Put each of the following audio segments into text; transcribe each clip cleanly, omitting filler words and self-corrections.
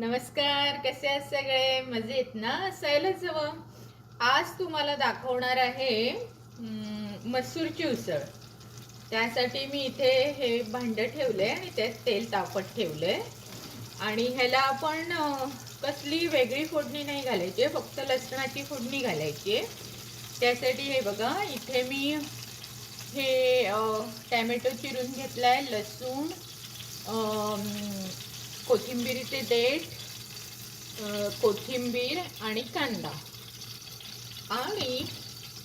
नमस्कार, कसे आहेत सगळे? मजेत ना? असायलाच हवं. आज तुम्हाला दाखवणार आहे मसूरची उसळ. त्यासाठी मी इथे हे भांडं ठेवलंय आणि त्यात तेल तापत ठेवलंय आणि ह्याला आपण कसली वेगळी फोडणी नाही घालायची, फक्त लसणाची फोडणी घालायची. त्यासाठी हे बघा, इथे मी हे टॅमॅटो चिरून घेतलाय, लसूण, कोथिंबीरीचे देठ, कोथिंबीर आणि कांदा, आणि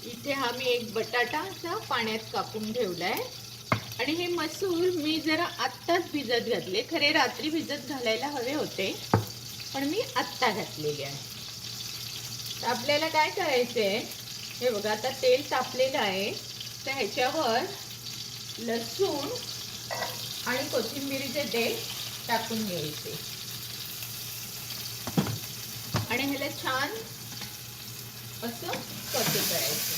इथे हा मी एक बटाटा असा पाण्यात कापून ठेवलाय. आणि हे मसूर मी जरा आत्ताच भिजत घातले. खरे रात्री भिजत घालायला हवे होते, पण मी आत्ता घातलेले आहे. तर आपल्याला काय करायचंय, हे बघा, आता तेल तापलेलं आहे. तर ह्याच्यावर लसूण आणि कोथिंबीरीचे देठ टाकून घ्यायचे आणि ह्याला छान असं कसे करायचं.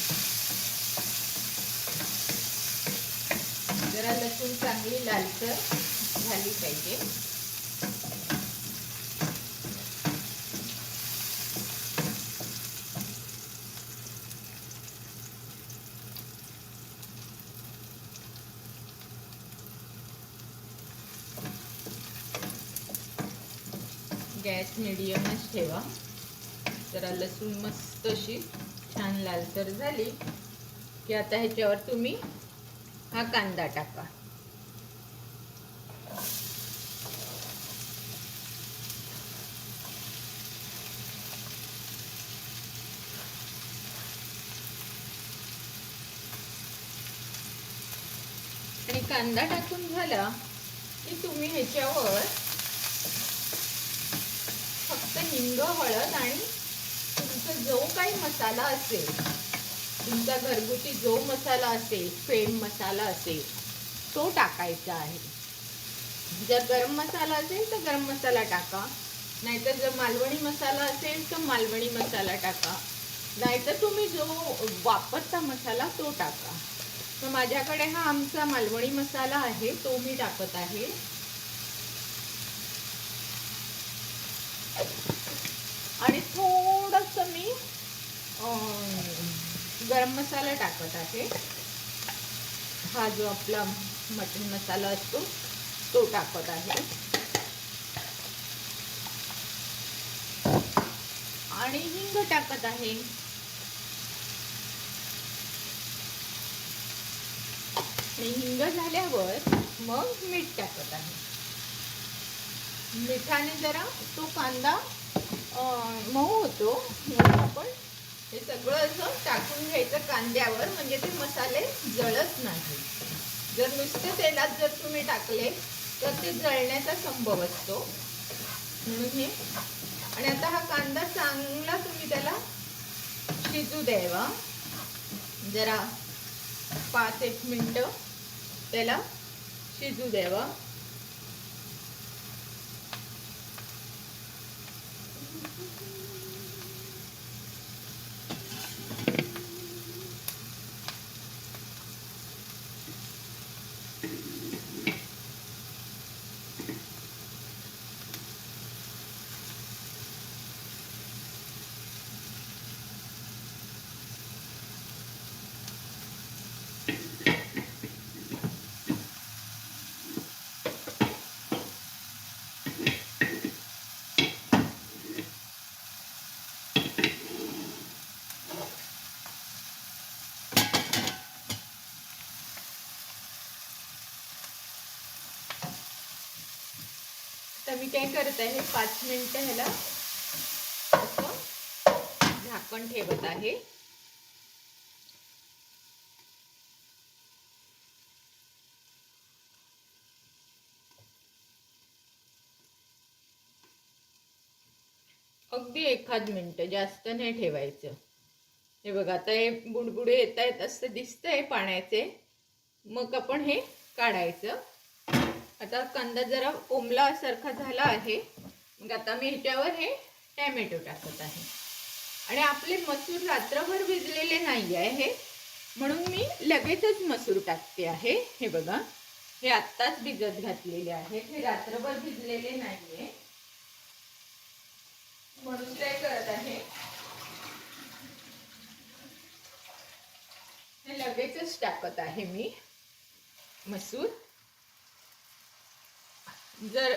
जरा लसूण चांगली लालसर झाली पाहिजे. गॅस मिडियमच ठेवा. जरा लसूण मस्त अशी छान लालसर झाली की आता ह्याच्यावर तुम्ही हा कांदा टाका. आणि कांदा टाकून झाला की तुम्ही ह्याच्यावर फक्त हिंग, हळद आणि तुमचा जो काही मसाला असेल, तुमचा घरगुती जो मसाला असेल, फेम मसाला असेल, तो टाकायचा आहे. जर गरम मसाला असेल तर गरम मसाला टाका, नाहीतर जर मालवणी मसाला असेल तर मालवणी मसाला टाका, नाहीतर तुम्ही जो वापरता मसाला तो टाका. तर माझ्याकडे हा आमचा मालवणी मसाला आहे, तो मी टाकत आहे. आणि थोडस मी गरम मसाला टाकत आहे. हा जो आपला मटन मसाला असतो तो टाकत आहे. आणि हिंग टाकत आहे. हिंग झाल्यावर मग मीठ टाकत आहे. मिठाने जरा तो कांदा मऊ होतो, म्हणून आपण हे सगळं असं टाकून घ्यायचं कांद्यावर, म्हणजे ते मसाले जळत नाही. जर नुसते तेलात जर तुम्ही टाकले तर ते जळण्याचा संभव असतो, म्हणून हे. आणि आता हा कांदा चांगला तुम्ही त्याला शिजू द्यावा. जरा 5-1 मिनिटं त्याला शिजू द्यावा. तर मी काय करत आहे, 5 मिनिटं ह्याला असं झाकण ठेवत आहे. अगदी 1 मिनिट, जास्त नाही ठेवायचं. हे बघा, आता हे बुडबुडे येत आहेत असं दिसतंय पाण्याचे. मग आपण हे काढायचं. आता कांदा जरा ओमला सारखा झाला आहे. मग आता मी ह्याच्यावर हे टॅमॅटो टाकत आहे. आणि आपले मसूर रात्रभर भिजलेले नाही आहे, म्हणून मी लगेचच मसूर टाकते आहे. हे बघा, हे आत्ताच भिजत घातलेले आहेत, हे रात्रभर भिजलेले नाहीये. सकाळीच टाकत आहे मी मसूर. जर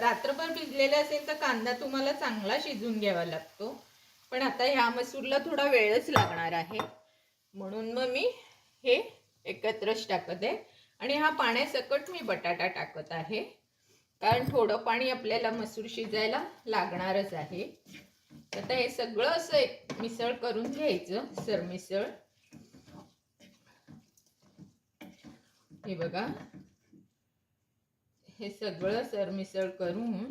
रात्रभर भिजलेला असेल तर कांदा तुम्हाला चांगला शिजून घ्यावा लागतो, पण आता ह्या मसूरला थोडा वेळच लागणार आहे, म्हणून मग मी हे एकत्रच टाकत आहे. आणि हा पाण्यासकट मी बटाटा टाकत आहे, कारण थोडं पाणी आपल्याला मसूर शिजायला लागणारच आहे. आता हे सगळं असं मिसळ करून घ्यायचं, सरमिसळ. हे बघा, हे सगळं सरमिसळ करून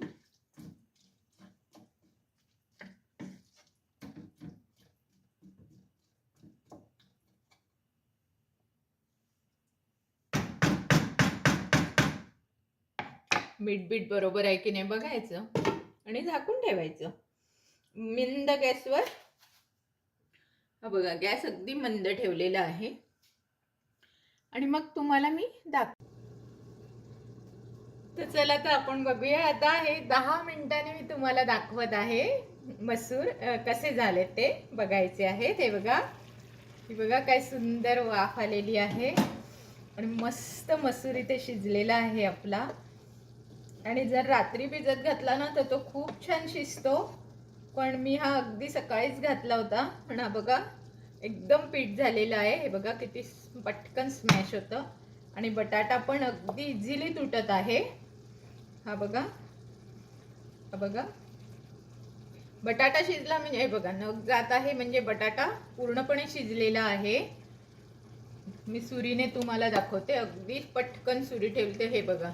मीठ बरोबर आहे की नाही बघायचं आणि झाकून ठेवायचं मंद गॅसवर. हा बघा, गॅस अगदी मंद ठेवलेला आहे. आणि मग तुम्हाला मी तर चला, तर आपण बघूया आता. हे 10 मिनिटांनी मी तुम्हाला दाखवत आहे मसूर कसे झाले ते बघायचे आहे. हे बघा, ही बघा काय सुंदर वाफ आलेली आहे आणि मस्त मसूर इथे शिजलेला आहे आपला. आणि जर रात्री भिजत घातला ना तर तो खूप छान शिजतो, पण मी हा अगदी सकाळीच घातला होता. आणि हा बघा एकदम पीठ झालेला आहे. हे बघा किती पटकन स्मॅश होतं आणि बटाटा पण अगदी इझिली तुटत आहे. हा बघा, हा बघा, बटाटा शिजला म्हणजे हे बघा नग जात आहे, म्हणजे बटाटा पूर्णपणे शिजलेला आहे. मी सुरीने तुम्हाला दाखवते, अगदी पटकन सुरी ठेवते. हे बघा,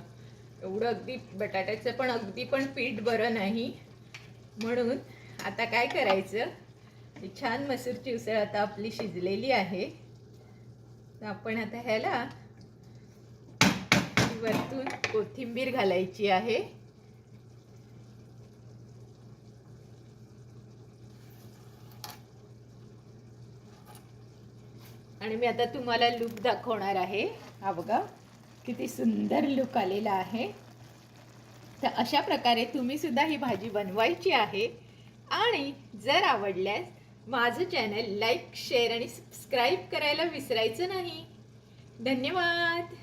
एवढं अगदी बटाट्याचं पण अगदी पण पीठ बरं नाही. म्हणून आता काय करायचं, ही छान मसूरची उसळ आता आपली शिजलेली आहे. तर आपण आता ह्याला वरतून कोथिंबीर घालायची आहे. आणि मी आता तुम्हाला लुक दाखवणार आहे. हा बघा किती सुंदर लुक आलेला आहे. तर अशा प्रकारे तुम्ही सुद्धा ही भाजी बनवायची आहे. आणि जर आवडल्यास माझं चॅनल लाईक, शेअर आणि सबस्क्राईब करायला विसरायचं नाही. धन्यवाद.